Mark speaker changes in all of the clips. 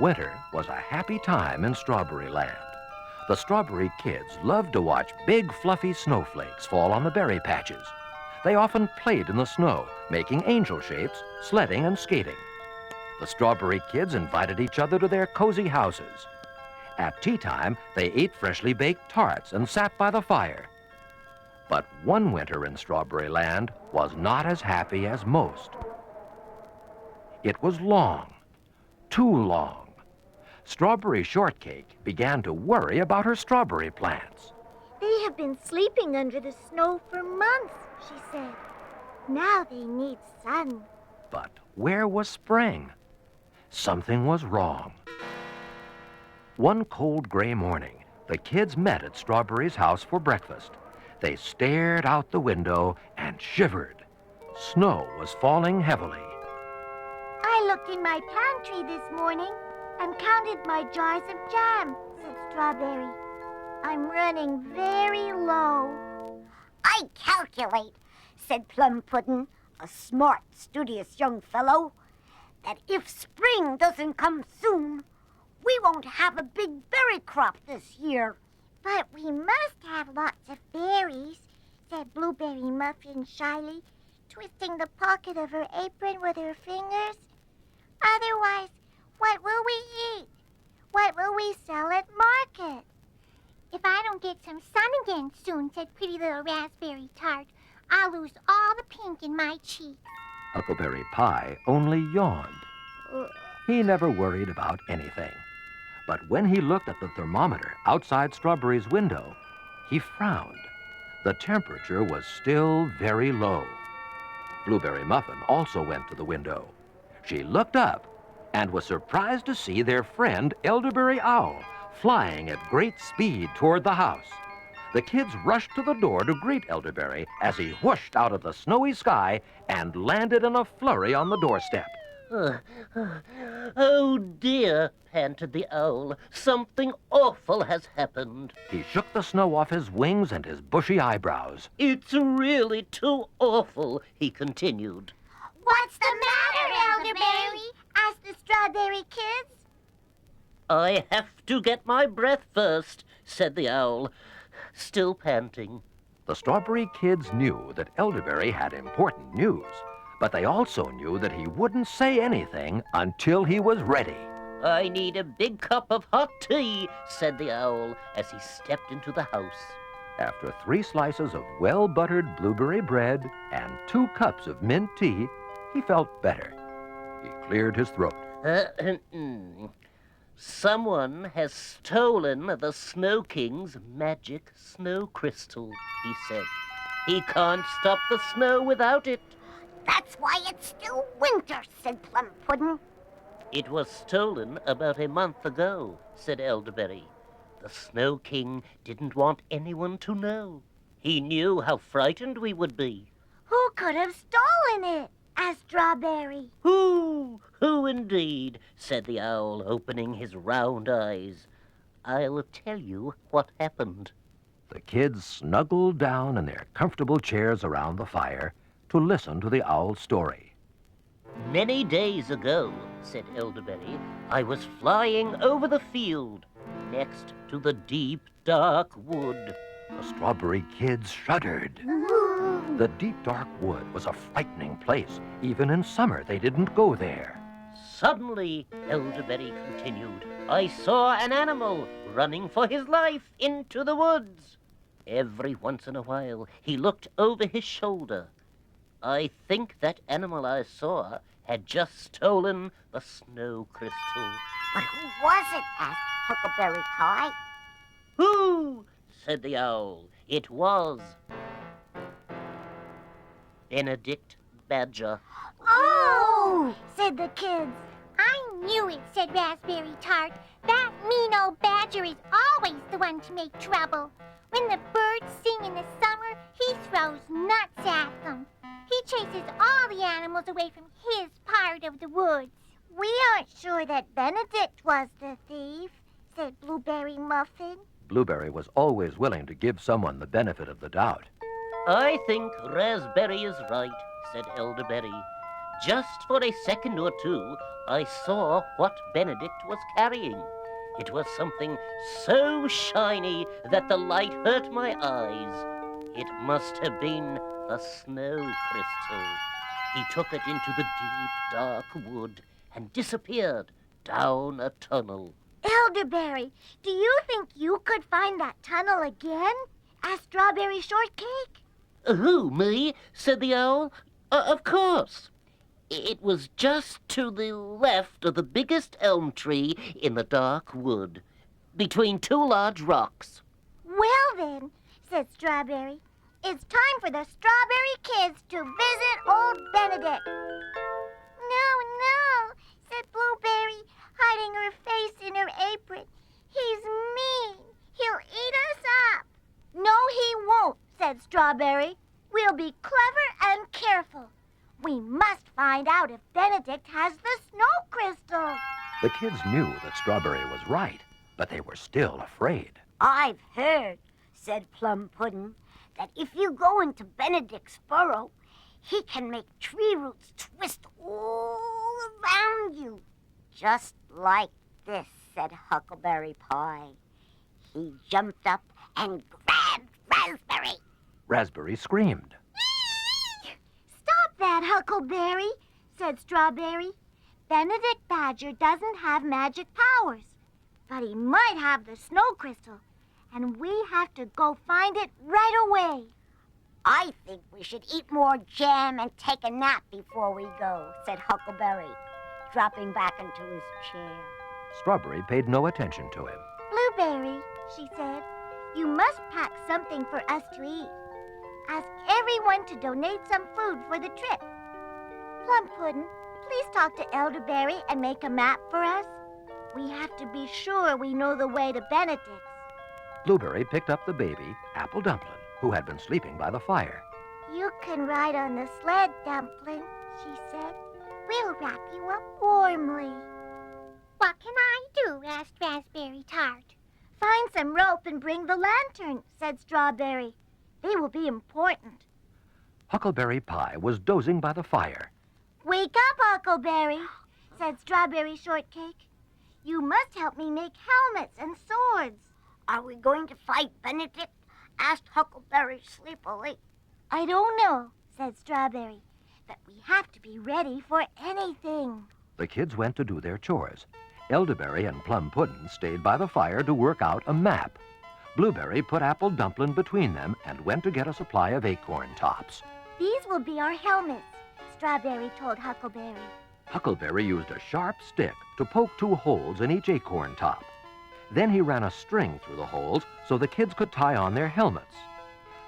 Speaker 1: Winter was a happy time in Strawberry Land. The Strawberry kids loved to watch big, fluffy snowflakes fall on the berry patches. They often played in the snow, making angel shapes, sledding, and skating. The Strawberry kids invited each other to their cozy houses. At tea time, they ate freshly baked tarts and sat by the fire. But one winter in Strawberry Land was not as happy as most. It was long, too long. Strawberry Shortcake began to worry about her strawberry plants.
Speaker 2: They have been sleeping under the snow for months, she said. Now they need sun.
Speaker 1: But where was spring? Something was wrong. One cold gray morning, the kids met at Strawberry's house for breakfast. They stared out the window and shivered. Snow was falling heavily.
Speaker 2: I looked in my pantry this morning and counted my jars of jam, said Strawberry. I'm running very low.
Speaker 3: I calculate, said Plum Puddin', a smart, studious young fellow, that if spring doesn't come soon, we won't have a big berry crop this year.
Speaker 2: But we must have lots of berries, said Blueberry Muffin shyly, twisting the pocket of her apron with her fingers. Otherwise, what will we eat? What will we sell at market? If I don't get some sun again soon, said pretty little Raspberry Tart, I'll lose all the pink in my cheeks.
Speaker 1: Huckleberry Pie only yawned. He never worried about anything. But when he looked at the thermometer outside Strawberry's window, he frowned. The temperature was still very low. Blueberry Muffin also went to the window. She looked up and was surprised to see their friend Elderberry Owl flying at great speed toward the house. The kids rushed to the door to greet Elderberry as he whooshed out of the snowy sky and landed in a flurry on the doorstep.
Speaker 4: Oh, dear, panted the owl. Something awful has happened.
Speaker 1: He shook the snow off his wings and his bushy eyebrows.
Speaker 4: It's really too awful, he continued.
Speaker 2: What's the matter, Elderberry? Asked the Strawberry kids.
Speaker 4: I have to get my breath first, said the owl, still panting.
Speaker 1: The Strawberry kids knew that Elderberry had important news, but they also knew that he wouldn't say anything until he was ready.
Speaker 4: I need a big cup of hot tea, said the owl as he stepped into the house.
Speaker 1: After 3 slices of well-buttered blueberry bread and 2 cups of mint tea, he felt better. He cleared his throat.
Speaker 4: Someone has stolen the Snow King's magic snow crystal, he said. He can't stop the snow without it.
Speaker 3: That's why it's still winter, said Plum Puddin'.
Speaker 4: It was stolen about a month ago, said Elderberry. The Snow King didn't want anyone to know. He knew how frightened we would be.
Speaker 2: Who could have stolen it? Asked Strawberry.
Speaker 4: Who indeed, said the owl, opening his round eyes. I'll tell you what happened.
Speaker 1: The kids snuggled down in their comfortable chairs around the fire to listen to the owl's story.
Speaker 4: Many days ago, said Elderberry, I was flying over the field next to the deep, dark wood.
Speaker 1: The Strawberry kids shuddered. The deep, dark wood was a frightening place. Even in summer, they didn't go there.
Speaker 4: Suddenly, Elderberry continued, I saw an animal running for his life into the woods. Every once in a while, he looked over his shoulder. I think that animal I saw had just stolen the snow crystal.
Speaker 3: But who was it? Asked Huckleberry Pie.
Speaker 4: Who? Said the owl. It was Benedict Badger.
Speaker 2: Oh, said the kids. I knew it, said Raspberry Tart. That mean old badger is always the one to make trouble. When the birds sing in the summer, he throws nuts at them. He chases all the animals away from his part of the woods. We aren't sure that Benedict was the thief, said Blueberry Muffin.
Speaker 1: Blueberry was always willing to give someone the benefit of the doubt.
Speaker 4: I think Raspberry is right, said Elderberry. Just for a second or two, I saw what Benedict was carrying. It was something so shiny that the light hurt my eyes. It must have been the snow crystal. He took it into the deep, dark wood and disappeared down a tunnel.
Speaker 2: Elderberry, do you think you could find that tunnel again? Asked Strawberry Shortcake.
Speaker 4: Who, me? Said the owl. Of course. It was just to the left of the biggest elm tree in the dark wood, between two large rocks.
Speaker 2: Well then, said Strawberry, it's time for the Strawberry kids to visit old Benedict. No, said Blueberry, hiding her face in her apron. He's mean. He'll eat us up. No, he won't, said Strawberry. We'll be clever and careful. We must find out if Benedict has the snow crystal.
Speaker 1: The kids knew that Strawberry was right, but they were still afraid.
Speaker 3: I've heard, said Plum Puddin', that if you go into Benedict's burrow, he can make tree roots twist all around you. Just like this, said Huckleberry Pie. He jumped up and grabbed Raspberry.
Speaker 1: Raspberry screamed.
Speaker 2: Stop that, Huckleberry, said Strawberry. Benedict Badger doesn't have magic powers, but he might have the snow crystal, and we have to go find it right away.
Speaker 3: I think we should eat more jam and take a nap before we go, said Huckleberry, dropping back into his chair.
Speaker 1: Strawberry paid no attention to him.
Speaker 2: Blueberry, she said, you must pack something for us to eat. Ask everyone to donate some food for the trip. Plum Puddin', please talk to Elderberry and make a map for us. We have to be sure we know the way to Benedict's.
Speaker 1: Blueberry picked up the baby, Apple Dumpling, who had been sleeping by the fire.
Speaker 2: You can ride on the sled, Dumpling, she said. We'll wrap you up warmly. What can I do? Asked Raspberry Tart. Find some rope and bring the lantern, said Strawberry. They will be important.
Speaker 1: Huckleberry Pie was dozing by the fire.
Speaker 2: Wake up, Huckleberry, said Strawberry Shortcake. You must help me make helmets and swords.
Speaker 3: Are we going to fight Benedict? Asked Huckleberry sleepily.
Speaker 2: I don't know, said Strawberry, but we have to be ready for anything.
Speaker 1: The kids went to do their chores. Elderberry and Plum Puddin' stayed by the fire to work out a map. Blueberry put Apple Dumpling between them and went to get a supply of acorn tops.
Speaker 2: These will be our helmets, Strawberry told Huckleberry.
Speaker 1: Huckleberry used a sharp stick to poke 2 holes in each acorn top. Then he ran a string through the holes so the kids could tie on their helmets.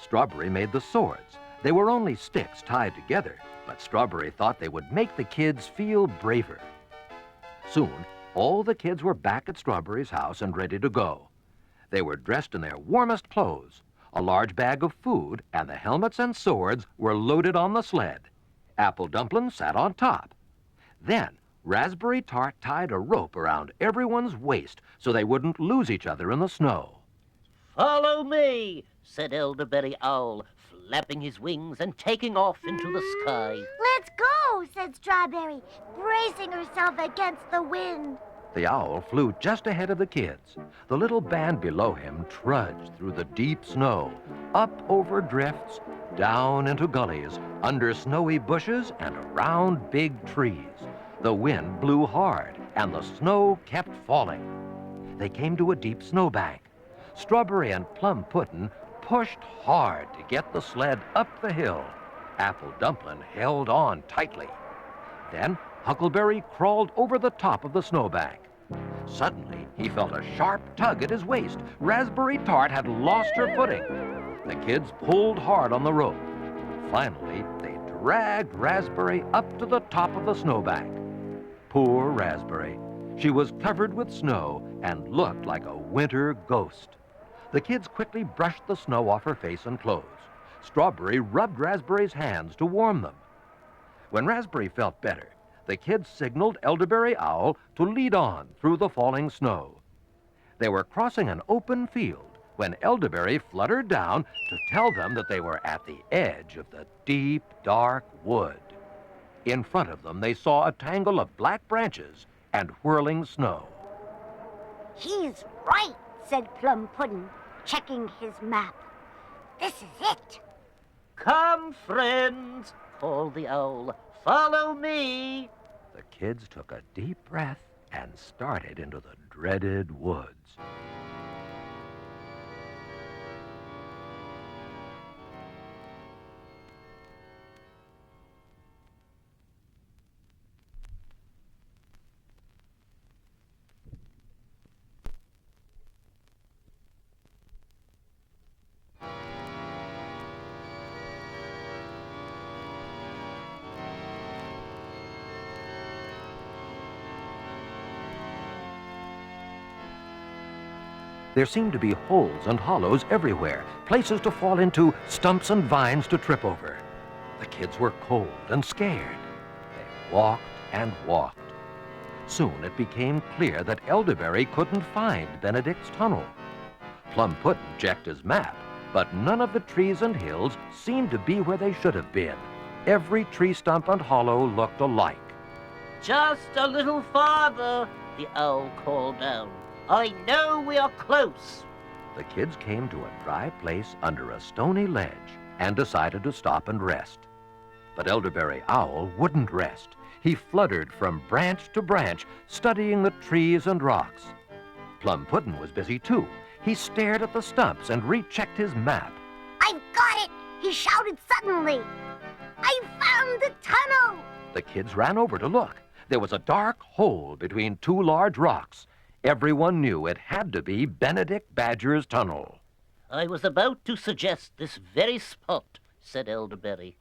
Speaker 1: Strawberry made the swords. They were only sticks tied together, but Strawberry thought they would make the kids feel braver. Soon, all the kids were back at Strawberry's house and ready to go. They were dressed in their warmest clothes. A large bag of food and the helmets and swords were loaded on the sled. Apple Dumpling sat on top. Then Raspberry Tart tied a rope around everyone's waist so they wouldn't lose each other in the snow.
Speaker 4: Follow me, said Elderberry Owl, flapping his wings and taking off into the sky.
Speaker 2: Let's go, said Strawberry, bracing herself against the wind.
Speaker 1: The owl flew just ahead of the kids. The little band below him trudged through the deep snow, up over drifts, down into gullies, under snowy bushes, and around big trees. The wind blew hard, and the snow kept falling. They came to a deep snowbank. Strawberry and Plum Puddin' pushed hard to get the sled up the hill. Apple Dumpling held on tightly. Then Huckleberry crawled over the top of the snowbank. Suddenly, he felt a sharp tug at his waist. Raspberry Tart had lost her footing. The kids pulled hard on the rope. Finally, they dragged Raspberry up to the top of the snowbank. Poor Raspberry. She was covered with snow and looked like a winter ghost. The kids quickly brushed the snow off her face and clothes. Strawberry rubbed Raspberry's hands to warm them. When Raspberry felt better, the kids signaled Elderberry Owl to lead on through the falling snow. They were crossing an open field when Elderberry fluttered down to tell them that they were at the edge of the deep, dark wood. In front of them, they saw a tangle of black branches and whirling snow.
Speaker 3: He's right, said Plum Puddin', checking his map. This is it.
Speaker 4: Come, friends, called the owl. Follow me.
Speaker 1: The kids took a deep breath and started into the dreaded woods. There seemed to be holes and hollows everywhere, places to fall into, stumps and vines to trip over. The kids were cold and scared. They walked and walked. Soon it became clear that Elderberry couldn't find Benedict's tunnel. Plum Puddin' checked his map, but none of the trees and hills seemed to be where they should have been. Every tree stump and hollow looked alike.
Speaker 4: Just a little farther, the owl called down. I know we are close.
Speaker 1: The kids came to a dry place under a stony ledge and decided to stop and rest. But Elderberry Owl wouldn't rest. He fluttered from branch to branch, studying the trees and rocks. Plum Puddin' was busy too. He stared at the stumps and rechecked his map.
Speaker 3: I've got it, he shouted suddenly. I found the tunnel.
Speaker 1: The kids ran over to look. There was a dark hole between two large rocks. Everyone knew it had to be Benedict Badger's tunnel.
Speaker 4: I was about to suggest this very spot, said Elderberry.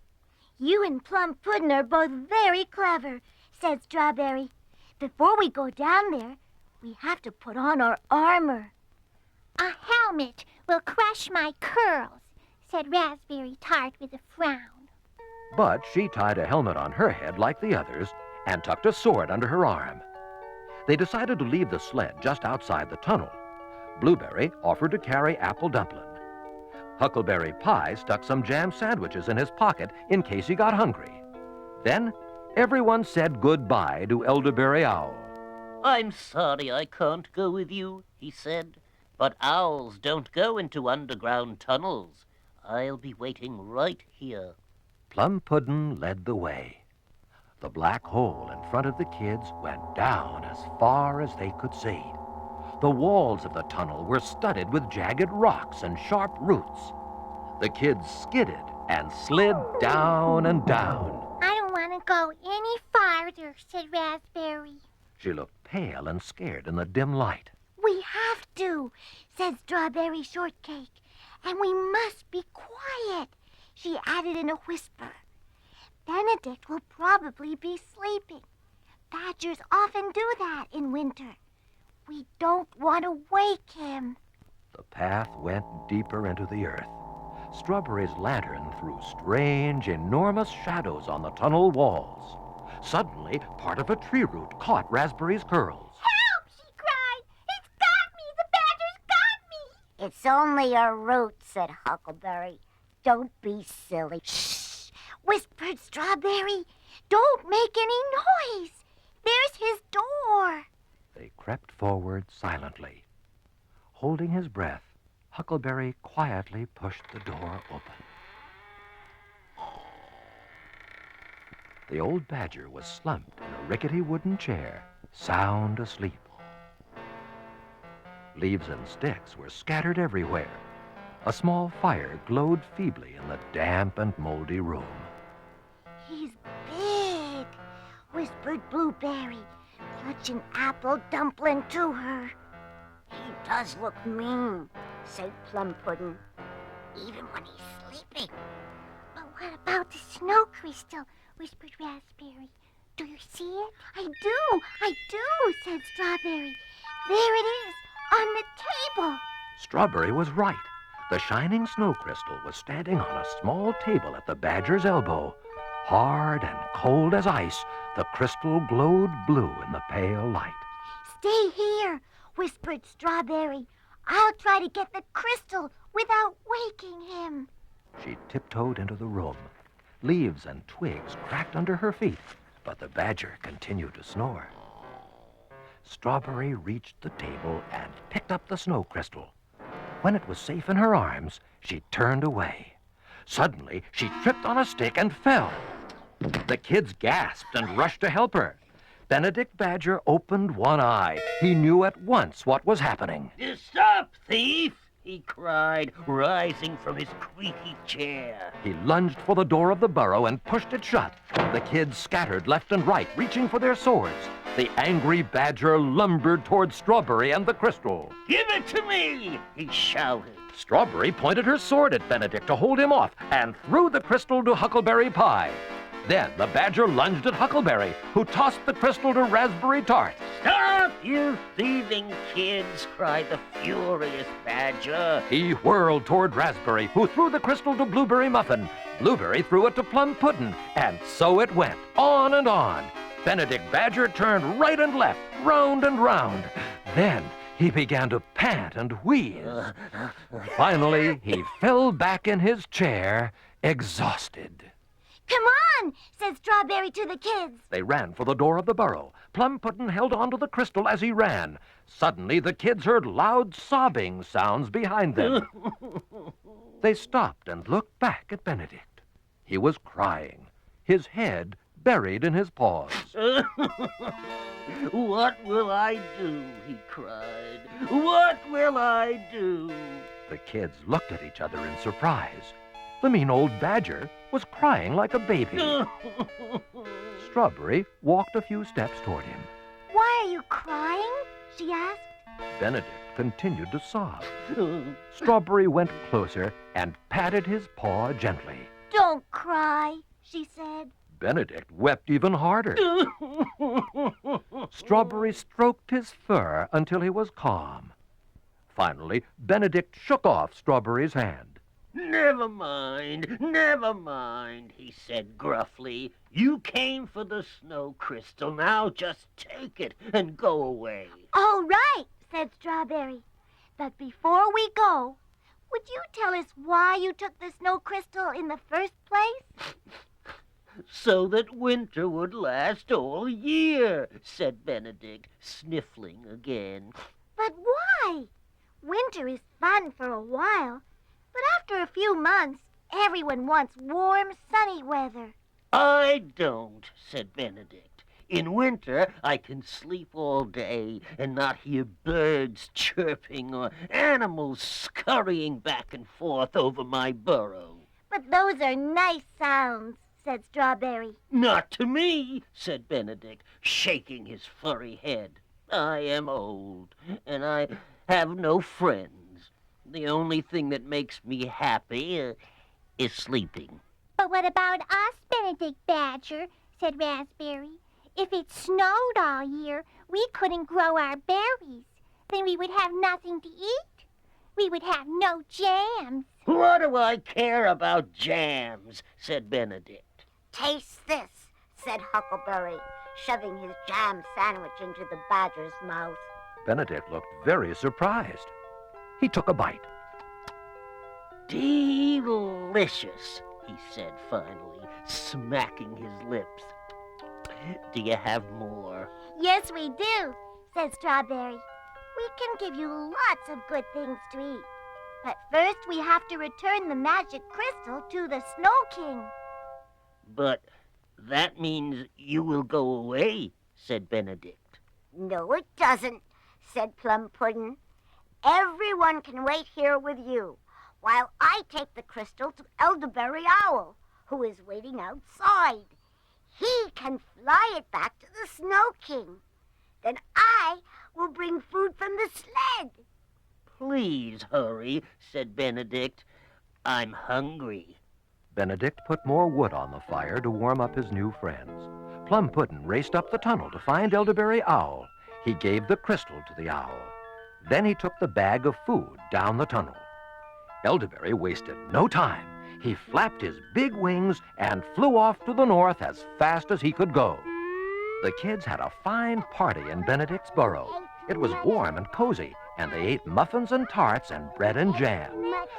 Speaker 2: You and Plum Puddin' are both very clever, said Strawberry. Before we go down there, we have to put on our armor. A helmet will crush my curls, said Raspberry Tart with a frown.
Speaker 1: But she tied a helmet on her head like the others and tucked a sword under her arm. They decided to leave the sled just outside the tunnel. Blueberry offered to carry Apple Dumpling. Huckleberry Pie stuck some jam sandwiches in his pocket in case he got hungry. Then everyone said goodbye to Elderberry Owl.
Speaker 4: I'm sorry I can't go with you, he said, but owls don't go into underground tunnels. I'll be waiting right here.
Speaker 1: Plum Puddin' led the way. The black hole in front of the kids went down as far as they could see. The walls of the tunnel were studded with jagged rocks and sharp roots. The kids skidded and slid down and down.
Speaker 2: I don't want to go any farther, said Raspberry.
Speaker 1: She looked pale and scared in the dim light.
Speaker 2: We have to, said Strawberry Shortcake. And we must be quiet, she added in a whisper. Benedict will probably be sleeping. Badgers often do that in winter. We don't want to wake him.
Speaker 1: The path went deeper into the earth. Strawberry's lantern threw strange, enormous shadows on the tunnel walls. Suddenly, part of a tree root caught Raspberry's curls.
Speaker 2: Help, she cried. It's got me. The badger's got me.
Speaker 3: It's only a root, said Huckleberry. Don't be silly.
Speaker 2: Shh, whispered Strawberry. Don't make any noise. There's his door.
Speaker 1: They crept forward silently. Holding his breath, Huckleberry quietly pushed the door open. The old badger was slumped in a rickety wooden chair, sound asleep. Leaves and sticks were scattered everywhere. A small fire glowed feebly in the damp and moldy room.
Speaker 2: He's big, whispered Blueberry, clutching Apple Dumpling to her.
Speaker 3: He does look mean, said Plum Puddin', even when he's sleeping.
Speaker 2: But what about the snow crystal? Whispered Raspberry. Do you see it? I do, said Strawberry. There it is, on the table.
Speaker 1: Strawberry was right. The shining snow crystal was standing on a small table at the badger's elbow. Hard and cold as ice, the crystal glowed blue in the pale light.
Speaker 2: Stay here, whispered Strawberry. I'll try to get the crystal without waking him.
Speaker 1: She tiptoed into the room. Leaves and twigs cracked under her feet, but the badger continued to snore. Strawberry reached the table and picked up the snow crystal. When it was safe in her arms, she turned away. Suddenly, she tripped on a stick and fell. The kids gasped and rushed to help her. Benedict Badger opened one eye. He knew at once what was happening.
Speaker 4: Stop, thief! He cried, rising from his creaky chair.
Speaker 1: He lunged for the door of the burrow and pushed it shut. The kids scattered left and right, reaching for their swords. The angry badger lumbered toward Strawberry and the crystal.
Speaker 4: Give it to me! He shouted.
Speaker 1: Strawberry pointed her sword at Benedict to hold him off and threw the crystal to Huckleberry Pie. Then the badger lunged at Huckleberry, who tossed the crystal to Raspberry Tart.
Speaker 4: Stop, you thieving kids! Cried the furious badger.
Speaker 1: He whirled toward Raspberry, who threw the crystal to Blueberry Muffin. Blueberry threw it to Plum Puddin', and so it went, on and on. Benedict Badger turned right and left, round and round. Then he began to pant and wheeze. Finally, he fell back in his chair, exhausted.
Speaker 2: Come on, said Strawberry to the kids.
Speaker 1: They ran for the door of the burrow. Plum Puddin' held onto the crystal as he ran. Suddenly, the kids heard loud sobbing sounds behind them. They stopped and looked back at Benedict. He was crying, his head buried in his paws.
Speaker 4: What will I do? He cried. What will I do?
Speaker 1: The kids looked at each other in surprise. The mean old badger was crying like a baby. Strawberry walked a few steps toward him.
Speaker 2: Why are you crying? She asked.
Speaker 1: Benedict continued to sob. Strawberry went closer and patted his paw gently.
Speaker 2: Don't cry, she said.
Speaker 1: Benedict wept even harder. Strawberry stroked his fur until he was calm. Finally, Benedict shook off Strawberry's hand.
Speaker 4: Never mind, he said gruffly. You came for the snow crystal. Now just take it and go away.
Speaker 2: All right, said Strawberry. But before we go, would you tell us why you took the snow crystal in the first place?
Speaker 4: So that winter would last all year, said Benedict, sniffling again.
Speaker 2: But why? Winter is fun for a while, but after a few months, everyone wants warm, sunny weather.
Speaker 4: I don't, said Benedict. In winter, I can sleep all day and not hear birds chirping or animals scurrying back and forth over my burrow.
Speaker 2: But those are nice sounds, said Strawberry.
Speaker 4: Not to me, said Benedict, shaking his furry head. I am old, and I have no friends. The only thing that makes me happy is sleeping.
Speaker 2: But what about us, Benedict Badger, said Raspberry. If it snowed all year, we couldn't grow our berries. Then we would have nothing to eat. We would have no jams.
Speaker 4: What do I care about jams, said Benedict.
Speaker 3: Taste this, said Huckleberry, shoving his jam sandwich into the badger's mouth.
Speaker 1: Benedict looked very surprised. He took a bite.
Speaker 4: Delicious, he said finally, smacking his lips. Do you have more?
Speaker 2: Yes, we do, said Strawberry. We can give you lots of good things to eat. But first we have to return the magic crystal to the Snow King.
Speaker 4: But that means you will go away, said Benedict.
Speaker 3: No, it doesn't, said Plum Puddin'. Everyone can wait here with you, while I take the crystal to Elderberry Owl, who is waiting outside. He can fly it back to the Snow King. Then I will bring food from the sled.
Speaker 4: Please hurry, said Benedict. I'm hungry.
Speaker 1: Benedict put more wood on the fire to warm up his new friends. Plum Puddin' raced up the tunnel to find Elderberry Owl. He gave the crystal to the owl. Then he took the bag of food down the tunnel. Elderberry wasted no time. He flapped his big wings and flew off to the north as fast as he could go. The kids had a fine party in Benedict's burrow. It was warm and cozy, and they ate muffins and tarts and bread and jam.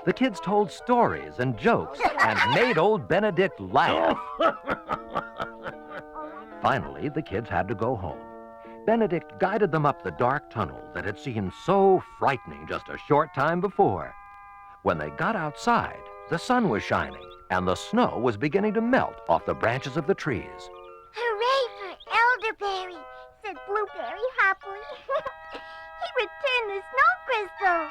Speaker 1: The kids told stories and jokes and made old Benedict laugh. Finally, the kids had to go home. Benedict guided them up the dark tunnel that had seemed so frightening just a short time before. When they got outside, the sun was shining, and the snow was beginning to melt off the branches of the trees.
Speaker 2: Hooray for Elderberry, said Blueberry happily. He returned the snow crystal.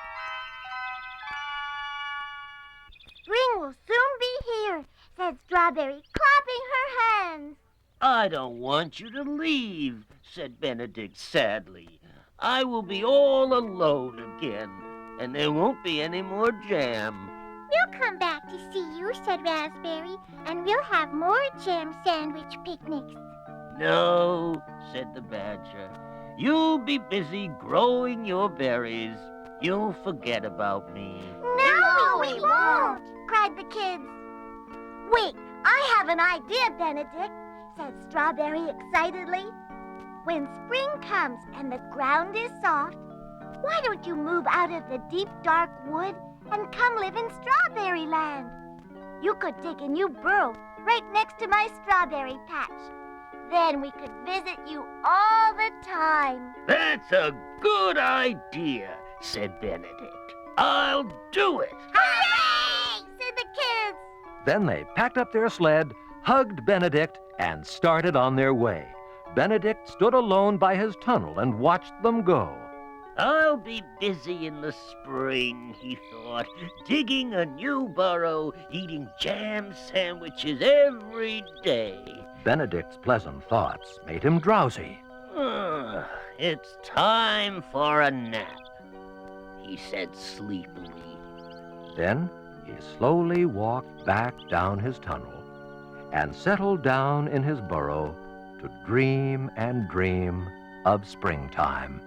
Speaker 2: Spring will soon be here, said Strawberry, clapping her hands.
Speaker 4: I don't want you to leave, said Benedict sadly. I will be all alone again, and there won't be any more jam.
Speaker 2: We'll come back to see you, said Raspberry, and we'll have more jam sandwich picnics.
Speaker 4: No, said the Badger. You'll be busy growing your berries. You'll forget about me.
Speaker 2: No, we won't, cried the kids.
Speaker 3: Wait, I have an idea, Benedict, said Strawberry excitedly. When spring comes and the ground is soft, why don't you move out of the deep, dark wood and come live in Strawberry Land? You could dig a new burrow right next to my strawberry patch. Then we could visit you all the time.
Speaker 4: That's a good idea, said Benedict. I'll do it.
Speaker 2: Hooray, said the kids.
Speaker 1: Then they packed up their sled, hugged Benedict, and started on their way. Benedict stood alone by his tunnel and watched them go.
Speaker 4: I'll be busy in the spring, he thought, digging a new burrow, eating jam sandwiches every day.
Speaker 1: Benedict's pleasant thoughts made him drowsy.
Speaker 4: It's time for a nap, he said sleepily.
Speaker 1: Then he slowly walked back down his tunnel and settled down in his burrow to dream and dream of springtime.